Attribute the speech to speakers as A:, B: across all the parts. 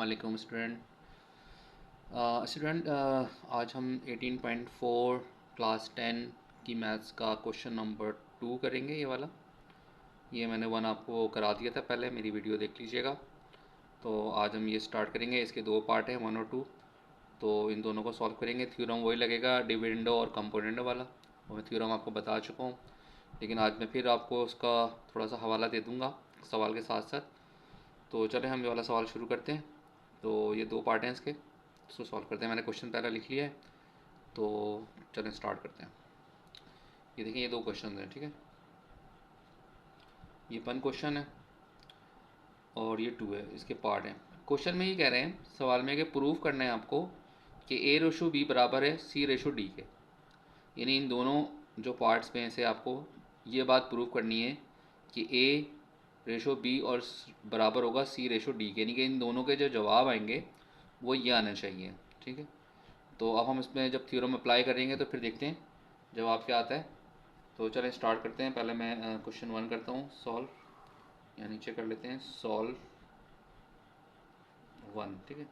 A: वालेकुम स्टूडेंट आज हम 18.4 क्लास 10 की मैथ्स का क्वेश्चन नंबर 2 करेंगे। ये वाला ये मैंने वन आपको करा दिया था पहले, मेरी वीडियो देख लीजिएगा। तो आज हम ये स्टार्ट करेंगे। इसके दो पार्ट हैं, 1 और 2। तो इन दोनों को सॉल्व करेंगे। थ्योरम वही लगेगा, डिविडेंडो और कंपोनेंडो वाला। और मैं थ्योरम आपको बता चुका हूँ, लेकिन आज मैं फिर आपको उसका थोड़ा सा हवाला दे दूँगा सवाल के साथ साथ। तो चले हम ये वाला सवाल शुरू करते हैं। तो ये दो पार्ट हैं इसके, इसको सॉल्व करते हैं। मैंने क्वेश्चन पहले लिख लिया है, तो चलें स्टार्ट करते हैं। ये देखिए, ये दो क्वेश्चन हैं, ठीक है। ये 1 क्वेश्चन है और ये 2 है, इसके पार्ट हैं। क्वेश्चन में ये कह रहे हैं सवाल में कि प्रूव करना है आपको कि ए रेशो बी बराबर है सी रेशो डी के। यानी इन दोनों जो पार्ट्स में से आपको ये बात प्रूव करनी है कि ए रेशो बी और बराबर होगा सी रेशो डी के। यानी कि इन दोनों के जो जवाब आएंगे वो ये आने चाहिए, ठीक है। तो अब हम इसमें जब थ्योरम अप्लाई करेंगे तो फिर देखते हैं जवाब क्या आता है। तो चलें स्टार्ट करते हैं। पहले मैं क्वेश्चन 1 करता हूँ सॉल्व, या नीचे कर लेते हैं सॉल्व 1, ठीक है।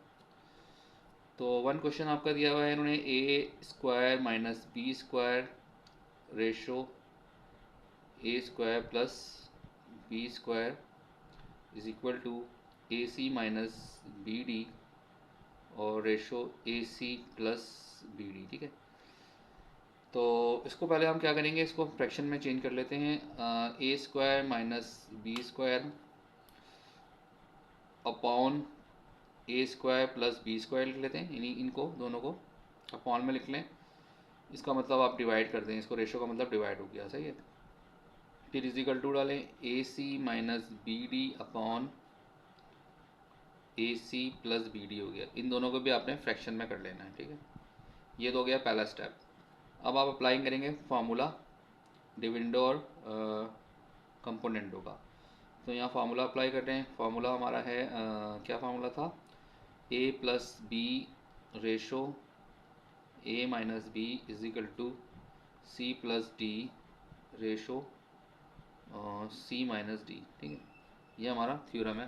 A: तो 1 क्वेश्चन आपका दिया हुआ है, इन्होंने A square minus B square ratio A square plus B square is equal to A C minus B D और ratio A C plus B D, ठीक है। तो इसको पहले हम क्या करेंगे, इसको फ्रैक्शन में चेंज कर लेते हैं। A square minus B square upon A square plus B square लिख लेते हैं। यानी इनको दोनों को अपॉन में लिख लें। इसका मतलब आप डिवाइड कर दें, इसको रेशो का मतलब डिवाइड हो गया, सही है। फिर इजिकल टू डालें ए C minus B D upon ए सी प्लस बी डी हो गया। इन दोनों को भी आपने फ्रैक्शन में कर लेना है, ठीक है। ये तो हो गया पहला स्टेप। अब आप अप्लाई करेंगे फार्मूला डिविडेंडो और कंपोनेंटो का। तो यहाँ फार्मूला अप्लाई कर रहे हैं। फार्मूला हमारा है क्या फार्मूला था, A plus B ratio A minus B is equal to C plus D ratio C minus D, ठीक है। ये हमारा थ्योरम है,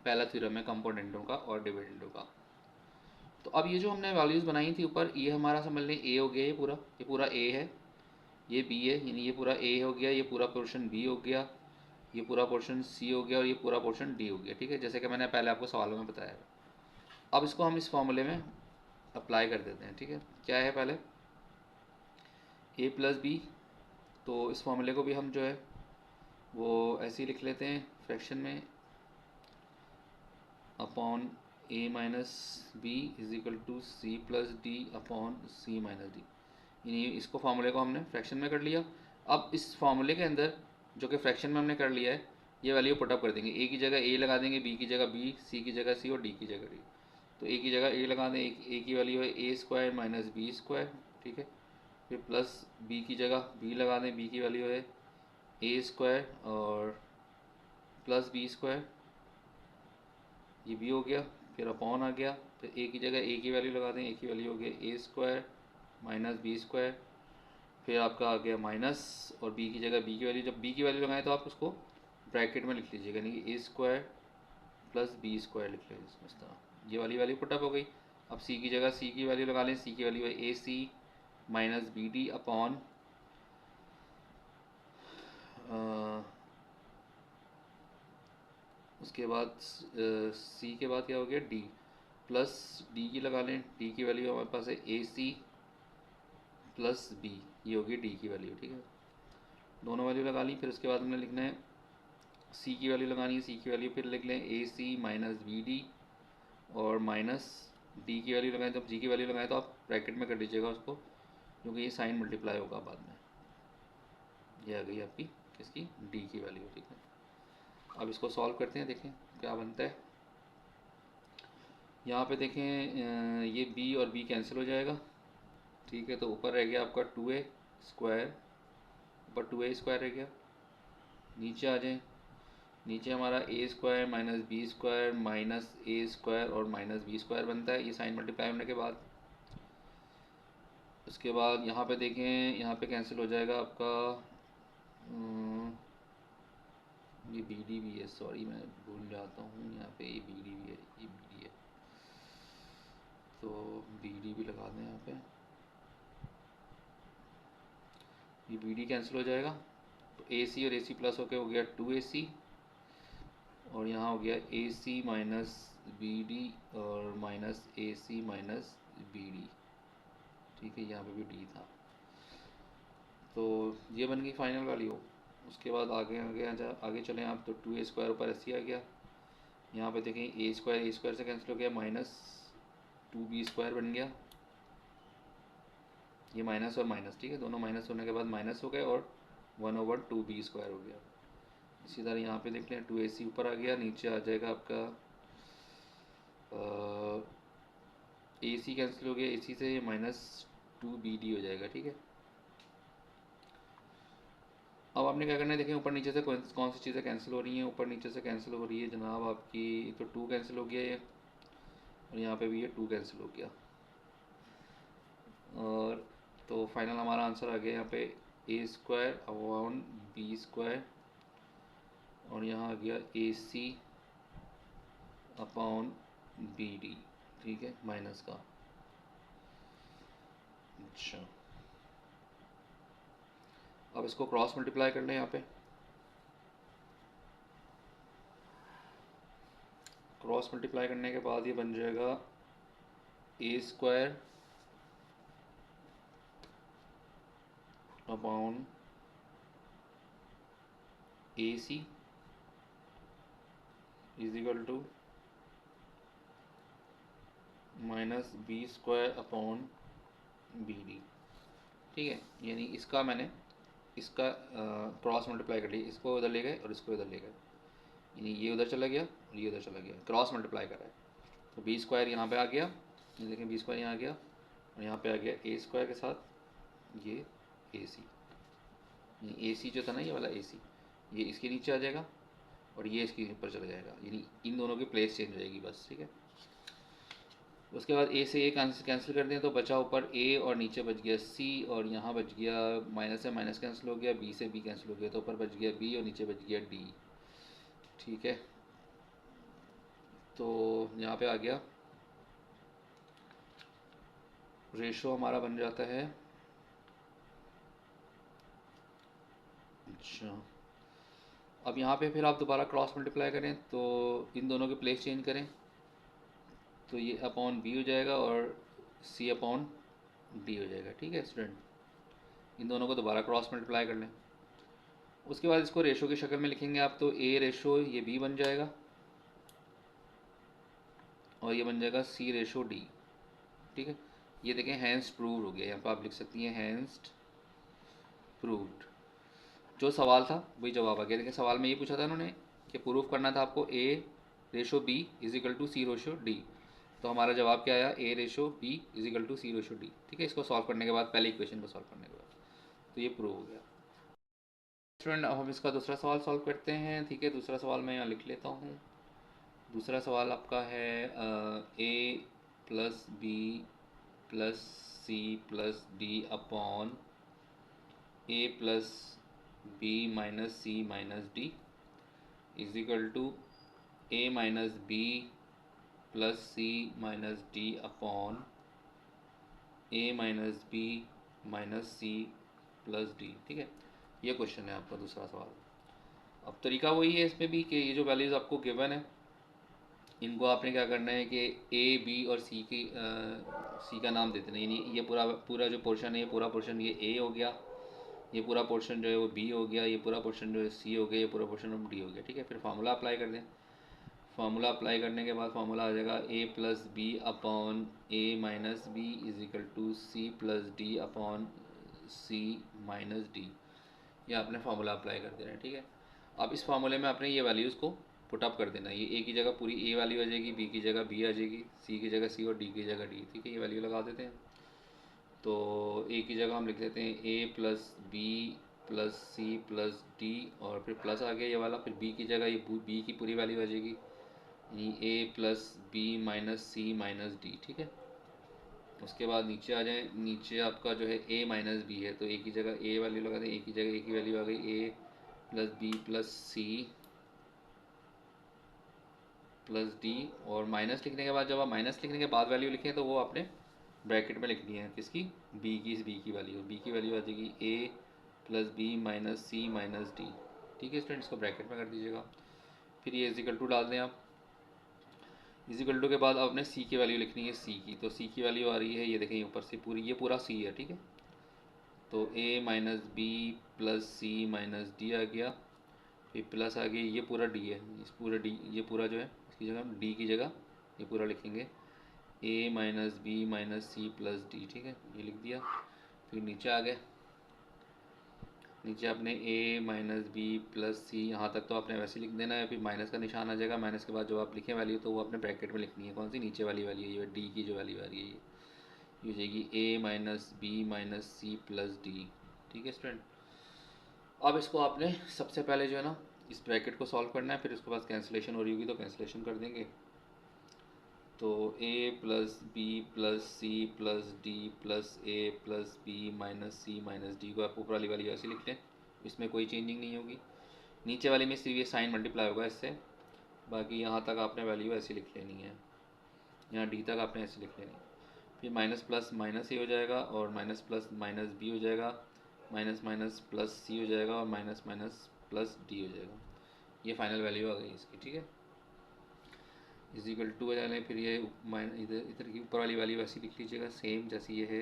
A: पहला थ्योरम है कंपोनेंटों का और डिविडेंडो का। तो अब ये जो हमने वैल्यूज़ बनाई थी ऊपर, ये हमारा समझ लें ए हो गया। ये पूरा ए है, ये बी है, यानी ये पूरा ए हो गया, ये पूरा पोर्शन बी हो गया, ये पूरा पोर्शन सी हो गया और ये पूरा पोर्शन डी हो गया, ठीक है, जैसे कि मैंने पहले आपको सवालों में बताया। अब इसको हम इस फॉर्मूले में अप्लाई कर देते हैं, ठीक है। क्या है, पहले ए प्लस बी, तो इस फॉर्मूले को भी हम जो है वो ऐसे ही लिख लेते हैं फ्रैक्शन में, upon A minus B is equal to C plus D upon C minus d. यानी इसको फार्मूले को हमने फ्रैक्शन में कर लिया। अब इस फार्मूले के अंदर जो कि फ्रैक्शन में हमने कर लिया है, ये वैल्यू पुटअप कर देंगे। ए की जगह ए लगा देंगे, बी की जगह बी, सी की जगह सी और डी की जगह डी। तो ए की जगह ए लगा दें, ए की वैल्यू है ए स्क्वायर माइनस बी स्क्वायर, ठीक है। फिर प्लस बी की जगह बी लगा दें, बी की वैल्यू है ए स्क्वायर और प्लस बी स्क्वायर, ये बी हो गया। फिर अपॉन आ गया, फिर ए की जगह ए की वैल्यू लगा दें, ए की वैल्यू हो गया ए स्क्वायर माइनस बी स्क्वायर। फिर आपका आ गया माइनस, और बी की जगह बी की वैल्यू, जब बी की वैल्यू लगाएं तो आप उसको ब्रैकेट में लिख लीजिएगा, यानी कि ए स्क्वायर प्लस बी स्क्वायर लिख लें इसमें इस तरह। ये वाली वैल्यू पुटअप हो गई। अब सी की जगह सी की वैल्यू लगा लें, सी की वैल्यू है ए C minus B D upon उसके बाद सी के बाद क्या हो गया डी, प्लस डी की लगा लें, डी की वैल्यू हमारे पास है ए सी प्लस बी, ये होगी डी की वैल्यू, ठीक है। दोनों वैल्यू लगा ली। फिर उसके बाद हमने लिखना है सी की वैल्यू लगानी है, सी की वैल्यू फिर लिख लें ए सी माइनस बी डी और माइनस डी की वैल्यू लगाएं। जब जी की वैल्यू लगाएं तो आप ब्रैकेट में कर दीजिएगा उसको, क्योंकि ये साइन मल्टीप्लाई होगा बाद में। ये आ गई आपकी इसकी डी की वैल्यू, ठीक है। अब इसको सॉल्व करते हैं, देखें क्या बनता है। यहाँ पे देखें ये बी और बी कैंसिल हो जाएगा, ठीक है। तो ऊपर रह गया आपका 2a स्क्वायर, ऊपर 2a स्क्वायर रह गया। नीचे आ जाएं, नीचे हमारा A square minus B square minus A square और माइनस बी स्क्वायर बनता है, ये साइन मल्टीप्लाई होने के बाद। उसके बाद यहाँ पे देखें, यहाँ पे कैंसिल हो जाएगा आपका ये बी डी भी है, सॉरी मैं भूल जाता हूँ, यहाँ पे ये बी डी भी है, ये बी डी है, तो बी डी भी लगा दें यहाँ पे। ये बी डी कैंसिल हो जाएगा, तो ए सी और ए सी प्लस होके हो गया 2AC, और यहाँ हो गया ए सी माइनस बी डी और माइनस ए सी माइनस बी डी। ठीक है, यहाँ पे भी डी था, तो ये बन गई फाइनल वैल्यू। उसके बाद आगे आगे आगे चलें आप, तो 2A² ऊपर ऐसे आ गया। यहाँ पे देखें ए स्क्वायर से कैंसिल हो गया, माइनस 2B² बन गया, ये माइनस और माइनस, ठीक है, दोनों माइनस होने के बाद माइनस हो गए, और 1/2B² हो गया। इसी तरह यहाँ पे देख लें 2AC ऊपर आ गया, नीचे आ जाएगा आपका AC कैंसिल हो गया, AC से ये -2BD हो जाएगा। ठीक है, अब आपने क्या करना है, देखें ऊपर नीचे से कौन सी चीज़ें कैंसिल हो रही हैं। ऊपर नीचे से कैंसिल हो रही है जनाब आपकी, तो 2 कैंसिल हो गया ये, और यहाँ पे भी ये 2 कैंसिल हो गया, और तो फाइनल हमारा आंसर आ गया यहाँ पे A²/B², और यहाँ आ गया AC/BD। ठीक है, माइनस का। अच्छा, अब इसको क्रॉस मल्टीप्लाई कर लें। यहाँ पे क्रॉस मल्टीप्लाई करने के बाद ये बन जाएगा A² upon AC is equal to -B² upon BD। ठीक है, यानी इसका मैंने इसका क्रॉस मल्टीप्लाई कर लिया, इसको उधर ले गए और इसको इधर ले गए, यानी ये उधर चला गया और ये उधर चला गया, क्रॉस मल्टीप्लाई कर रहा है। तो B² यहाँ पे आ गया, ये देखें B² यहाँ आ गया, और यहाँ पे आ गया A² के साथ ये AC। AC जो था ना, ये वाला AC, ये इसके नीचे आ जाएगा और ये इसके ऊपर चला जाएगा, यानी इन दोनों की प्लेस चेंज हो जाएगी बस। ठीक है, उसके बाद A से A कैंसिल कर दें, तो बचा ऊपर A और नीचे बच गया C, और यहाँ बच गया माइनस से माइनस कैंसिल हो गया, B से B कैंसिल हो गया, तो ऊपर बच गया B और नीचे बच गया D। ठीक है, तो यहाँ पे आ गया रेशो हमारा बन जाता है। अच्छा, अब यहाँ पे फिर आप दोबारा क्रॉस मल्टीप्लाई करें, तो इन दोनों के प्लेस चेंज करें, तो ये अपॉन B हो जाएगा और C अपॉन D हो जाएगा। ठीक है स्टूडेंट, इन दोनों को दोबारा क्रॉस मल्टीप्लाई कर लें। उसके बाद इसको रेशो की शक्ल में लिखेंगे आप, तो A रेशो ये B बन जाएगा, और ये बन जाएगा C रेशो D। ठीक है, ये देखें हैंस प्रूव्ड हो गया, यहाँ पर आप लिख सकती हैं हैंस प्रूव्ड। जो सवाल था वही जवाब आ गया। देखिए सवाल में ये पूछा था उन्होंने कि प्रूफ करना था आपको A ratio B is equal to C ratio D, तो हमारा जवाब क्या आया, A ratio B is equal to C ratio D। ठीक है, इसको सॉल्व करने के बाद, पहले इक्वेशन को सॉल्व करने के बाद, तो ये प्रूव हो गया। स्टूडेंट, अब हम इसका दूसरा सवाल सॉल्व करते हैं। ठीक है, दूसरा सवाल मैं यहाँ लिख लेता हूँ। दूसरा सवाल आपका है A plus B plus C plus D upon A plus B minus C minus D is equal to A minus B plus C minus D upon A minus B minus C plus D। ठीक है, ये question है आपका दूसरा सवाल। अब तरीका वही है इसमें भी कि ये जो वैल्यूज़ आपको गिवन है, इनको आपने क्या करना है कि A B और C की C का नाम दे देना, यानी ये पूरा पूरा जो पोर्शन है, ये पूरा पोर्शन ये A हो गया, ये पूरा पोर्शन जो है वो B हो गया, ये पूरा पोर्शन जो है C हो गया, ये पूरा पोर्शन D हो गया। ठीक है, फिर फार्मूला अप्लाई कर दें। फार्मूला अप्लाई करने के बाद फार्मूला आ जाएगा A plus B upon A minus B is equal to C plus D upon C minus D। ये आपने फार्मूला अप्लाई कर देना है। ठीक है, अब इस फार्मूले में आपने ये वैल्यूज़ को पुटअप कर देना है। ये A की जगह पूरी A वैल्यू आ जाएगी, B की जगह B आ जाएगी, C की जगह C और D की जगह D। ठीक है, ये वैल्यू लगा देते हैं। तो A की जगह हम लिख देते हैं A plus B plus C plus D, और फिर प्लस आ गया ये वाला, फिर B की जगह ये B की पूरी वैल्यू आ जाएगी, यानी A plus B minus C minus D। ठीक है, उसके बाद नीचे आ जाए, नीचे आपका जो है A माइनस B है, तो A की जगह A वैल्यू लगा दें, A की जगह A की वैल्यू आ गई A plus B plus C plus D, और माइनस लिखने के बाद जब आप माइनस लिखने के बाद वैल्यू लिखें तो वो आपने ब्रैकेट में लिखनी है, किसकी, बी की वैल्यू आ जाएगी ए plus B minus C minus D. ठीक है स्टूडेंट्स, को ब्रैकेट में कर दीजिएगा। फिर ये इजिकल टू डाल दें आप। इजिकल टू के बाद आपने सी की वैल्यू लिखनी है, सी की, तो सी की वैल्यू आ रही है, ये देखें ऊपर से पूरी, ये पूरा सी है, ठीक है। तो ए माइनस बी प्लस सी माइनस डी आ गया, फिर प्लस आ गया, ये पूरा डी है, इस पूरा डी, ये पूरा जो है इसकी जगह हम डी की जगह ये पूरा लिखेंगे, A minus B minus C plus D, ठीक है, ये लिख दिया। फिर नीचे आ गए, नीचे आपने ए माइनस बी प्लस सी, यहाँ तक तो आपने वैसे लिख देना है, फिर माइनस का निशान आ जाएगा, माइनस के बाद जो आप लिखें वैल्यू तो वो आपने ब्रैकेट में लिखनी है, कौन सी, नीचे वाली वैल्यू, ये डी की जो वैल्यू आ रही है ये हो जाएगी A minus B minus C plus D. ठीक है स्टूडेंट, अब इसको आपने सबसे पहले जो है ना इस ब्रैकेट को सॉल्व करना है, फिर उसके बाद कैंसिलेशन हो रही होगी तो कैंसिलेशन कर देंगे। तो A plus B plus C plus D plus A plus B minus C minus D को आप ऊपर वाली वाली ऐसे लिख लें, इसमें कोई चेंजिंग नहीं होगी। नीचे वाली में सिर्फ ये साइन मल्टीप्लाई होगा इससे, बाकी यहाँ तक आपने वैल्यू ऐसी लिख लेनी है, यहाँ डी तक आपने ऐसे लिख लेनी है। फिर माइनस प्लस माइनस ए हो जाएगा, और माइनस प्लस माइनस बी हो जाएगा, माइनस माइनस प्लस सी हो जाएगा, और माइनस माइनस प्लस डी हो जाएगा। ये फाइनल वैल्यू आ गई इसकी, ठीक है। इजिकल टू हो जाने, फिर ये इधर इधर की ऊपर वाली वैल्यू वैसी लिख लीजिएगा सेम जैसी ये है।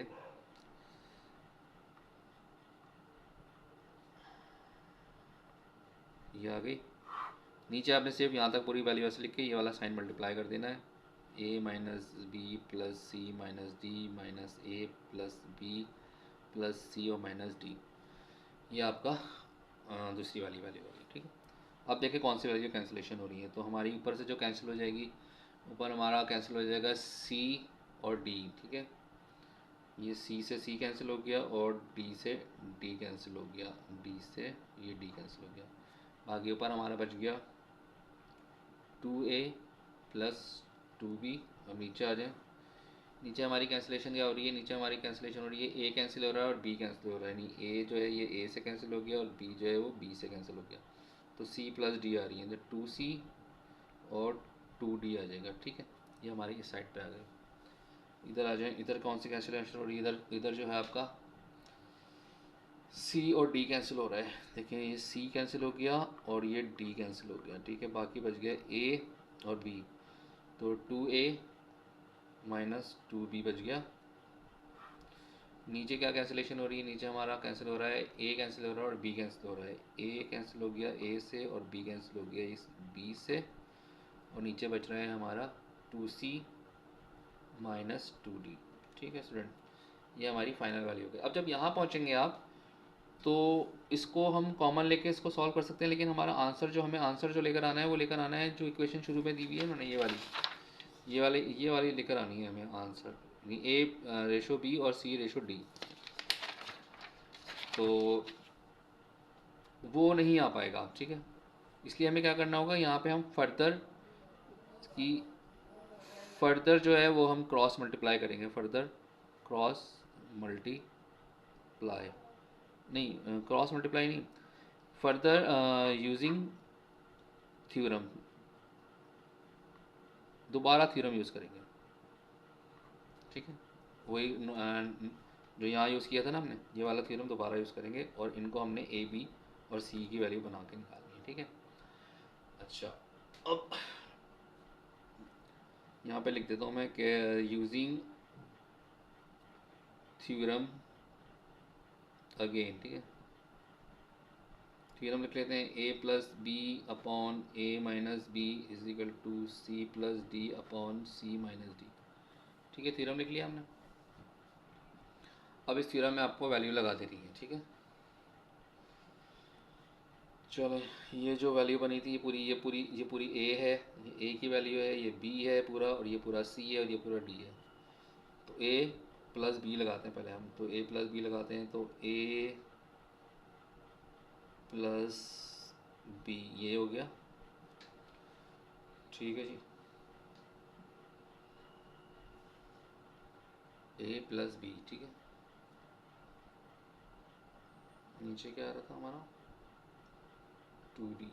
A: ये आ गई, नीचे आपने सिर्फ यहाँ तक पूरी वैल्यू ऐसे लिख के ये वाला साइन मल्टीप्लाई कर देना है, ए माइनस बी प्लस सी माइनस डी माइनस ए प्लस बी प्लस सी और माइनस डी, ये आपका दूसरी वाली वैल्यू होगी, ठीक है। अब देखें कौन सी वैल्यू कैंसिलेशन हो रही है, तो हमारी ऊपर से जो कैंसिल हो जाएगी, ऊपर हमारा कैंसिल हो जाएगा सी और डी, ठीक है, ये सी से सी कैंसिल हो गया और डी से डी कैंसिल हो गया, डी से ये डी कैंसिल हो गया, बाकी ऊपर हमारा बच गया 2a प्लस 2b। अब नीचे आ जाए, नीचे हमारी कैंसिलेशन क्या हो रही है, नीचे हमारी कैंसिलेशन हो रही है, ए कैंसिल हो रहा है और बी कैंसिल हो रहा है, यानी ए जो है ये ए से कैंसिल हो गया और बी जो है वो बी से कैंसिल हो गया, तो सी प्लस डी आ रही है, तो 2c और 2d आ जाएगा, ठीक है। ये हमारी इस साइड पे आ गए। इधर आ जाए, इधर कौन सी कैंसिलेशन हो रही है, इधर इधर जो है आपका सी और डी कैंसिल हो रहा है, देखें ये सी कैंसिल हो गया और ये डी कैंसिल हो गया, ठीक है, बाकी बच गया ए और बी, तो 2a माइनस 2b बच गया। नीचे क्या कैंसिलेशन हो रही है, नीचे हमारा कैंसिल हो रहा है, ए कैंसिल हो रहा है और बी कैंसिल हो रहा है, ए कैंसिल हो गया ए से और बी कैंसिल हो गया इस बी से, और नीचे बच रहा है हमारा 2c माइनस 2d, ठीक है स्टूडेंट, ये हमारी फाइनल वैल्यू हो गई। अब जब यहाँ पहुँचेंगे आप तो इसको हम कॉमन लेके इसको सॉल्व कर सकते हैं, लेकिन हमारा आंसर जो हमें आंसर जो लेकर आना है वो लेकर आना है जो इक्वेशन शुरू में दी हुई है उन्होंने, ये वाली लेकर आनी है हमें आंसर, ए रेशो बी और सी रेशो डी, तो वो नहीं आ पाएगा, ठीक है। इसलिए हमें क्या करना होगा, यहाँ पे हम फर्दर जो है वो हम क्रॉस मल्टीप्लाई करेंगे, फर्दर क्रॉस मल्टीप्लाई नहीं, क्रॉस मल्टीप्लाई नहीं, फर्दर यूजिंग थ्योरम, दोबारा थ्योरम यूज़ करेंगे, ठीक है। वही जो यहाँ यूज़ किया था ना हमने, ये वाला थ्योरम दोबारा यूज़ करेंगे और इनको हमने ए बी और सी की वैल्यू बना के निकालनी है, ठीक है। अच्छा, अब यहाँ पे लिख देता हूँ मैं कि यूजिंग थ्योरम अगेन, ठीक है, थ्योरम लिख लेते हैं, A plus B upon A minus B is equal to C plus D upon C minus D, ठीक है, थ्योरम लिख लिया हमने। अब इस थ्योरम में आपको वैल्यू लगा देनी है, ठीक है। चलो, ये जो वैल्यू बनी थी ये पूरी ए है, ये ए की वैल्यू है, ये बी है पूरा, और ये पूरा सी है और ये पूरा डी है, तो ए प्लस बी लगाते हैं पहले हम, तो ए प्लस बी लगाते हैं, तो ए प्लस बी ये हो गया, ठीक है जी, ए प्लस बी, ठीक है। नीचे क्या आ रहा था हमारा 2d,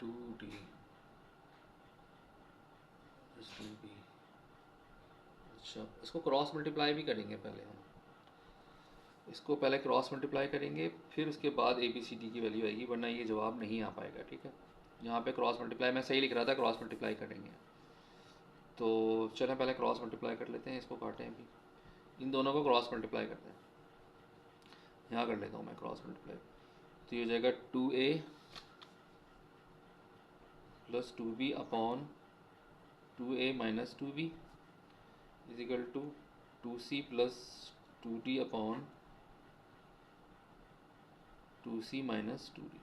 A: 2d प्लस 2b। अच्छा, इसको क्रॉस मल्टीप्लाई भी करेंगे पहले हम, इसको पहले क्रॉस मल्टीप्लाई करेंगे फिर उसके बाद ए बी सी डी की वैल्यू आएगी, वरना ये जवाब नहीं आ पाएगा। ठीक है, यहाँ पे क्रॉस मल्टीप्लाई मैं सही लिख रहा था, क्रॉस मल्टीप्लाई करेंगे। तो चलें पहले क्रॉस मल्टीप्लाई कर लेते हैं, इसको काटें अभी, इन दोनों को क्रॉस मल्टीप्लाई करते हैं। यहाँ कर लेता हूँ मैं क्रॉस मल्टीप्लाई, तो ये हो जाएगा 2a plus 2b upon 2a minus 2b is equal to 2c plus 2d upon 2c minus 2d।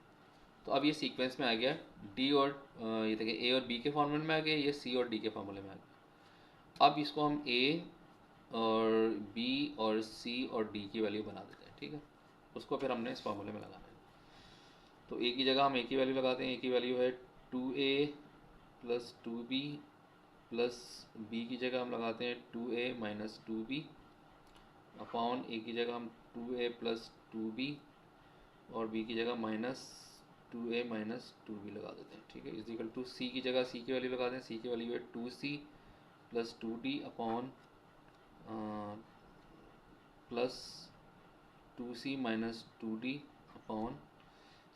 A: तो अब ये सीक्वेंस में आ गया डी और ये देखिए a और b के फॉर्मूले में आ गया, ये c और d के फॉर्मूले में आ गया। अब इसको हम a और b और c और d की वैल्यू बना देते हैं। ठीक है, उसको फिर हमने इस फॉर्मूले में लगाना है। तो a की जगह हम a की वैल्यू लगाते हैं, a की वैल्यू है 2a plus 2b plus b की जगह हम लगाते हैं 2a minus 2b upon a की जगह हम 2a प्लस 2b और b की जगह माइनस 2a माइनस 2b लगा देते हैं। ठीक है, इज इक्वल टू c की जगह c की वैल्यू लगाते हैं, c की वैल्यू है 2c plus 2d upon plus 2c minus 2d upon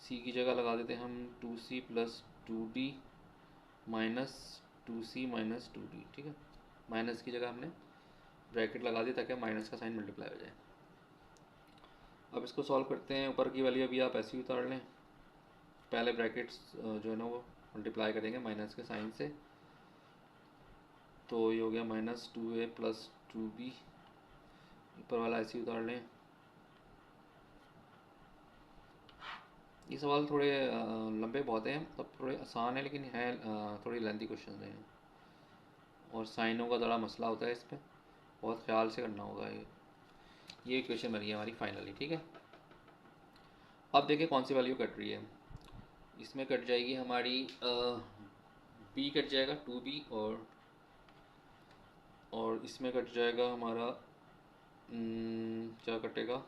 A: c की जगह लगा देते हैं हम 2c plus 2d minus 2c minus 2d। ठीक है, माइनस की जगह हमने ब्रैकेट लगा दी ताकि माइनस का साइन मल्टीप्लाई हो जाए। अब इसको सॉल्व करते हैं, ऊपर की वैल्यू अभी आप ऐसे ही उतार लें, पहले ब्रैकेट्स जो है ना वो मल्टीप्लाई करेंगे माइनस के साइन से, तो ये हो गया माइनस 2a प्लस 2b, ऊपर वाला ऐसे ही उतार लें। ये सवाल थोड़े लंबे बहुत हैं, तब थोड़े आसान है लेकिन है थोड़ी लेंथी क्वेश्चन हैं, और साइनों का ज़रा मसला होता है, इस पर बहुत ख्याल से करना होगा। ये इक्वेशन बनी है हमारी फाइनली। ठीक है, अब देखिए कौन सी वैल्यू कट रही है, इसमें कट जाएगी हमारी b कट जाएगा 2b और इसमें कट जाएगा हमारा क्या कटेगा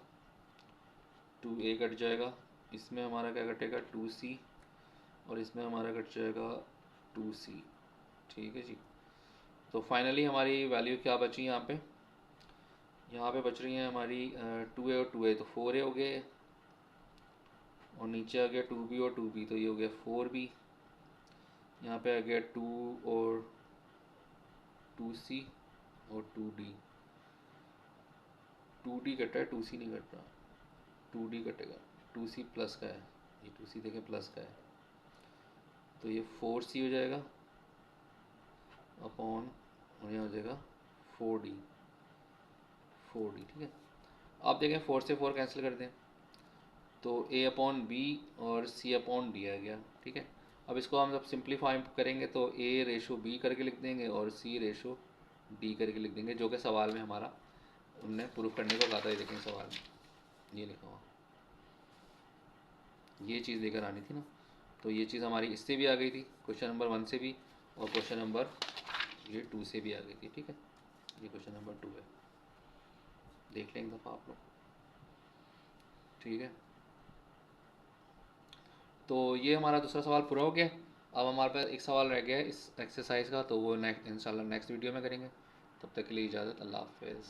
A: 2a कट जाएगा, इसमें हमारा क्या कटेगा 2c और इसमें हमारा कट जाएगा 2c। ठीक है जी, तो फाइनली हमारी वैल्यू क्या बची यहाँ पे, यहाँ पे बच रही है हमारी 2a और 2a, तो 4a हो गए, और नीचे आ गया 2b और 2b, तो ये हो गया 4b। यहाँ पे आ गया 2 और 2c और 2d, 2d कटा है 2c नहीं कट रहा, 2d कटेगा, 2c प्लस का है, ये 2c देखें प्लस का है, तो ये 4c हो जाएगा अपॉन, और यहाँ हो जाएगा 4d। ठीक है, आप देखें 4 से 4 कैंसिल कर दें तो a अपॉन बी और c अपॉन डी आ गया। ठीक है, अब इसको हम जब सिंप्लीफाई करेंगे तो a रेशो b करके लिख देंगे और c रेशो d करके लिख देंगे, जो कि सवाल में हमारा उनने प्रूफ करने को कहा था। ये देखें सवाल में ये लिखा हुआ, ये चीज़ लेकर आनी थी ना, तो ये चीज़ हमारी इससे भी आ गई थी, क्वेश्चन नंबर 1 से भी, और क्वेश्चन नंबर ये 2 से भी आ गई थी। ठीक है, ये क्वेश्चन नंबर 2 है, देख लें एक दफ़ा आप लोग। ठीक है, तो ये हमारा दूसरा सवाल पूरा हो गया। अब हमारे पास एक सवाल रह गया है इस एक्सरसाइज का, तो वो इंशाल्लाह नेक्स्ट वीडियो में करेंगे। तब तक के लिए इजाज़त, अल्लाह हाफ़िज़।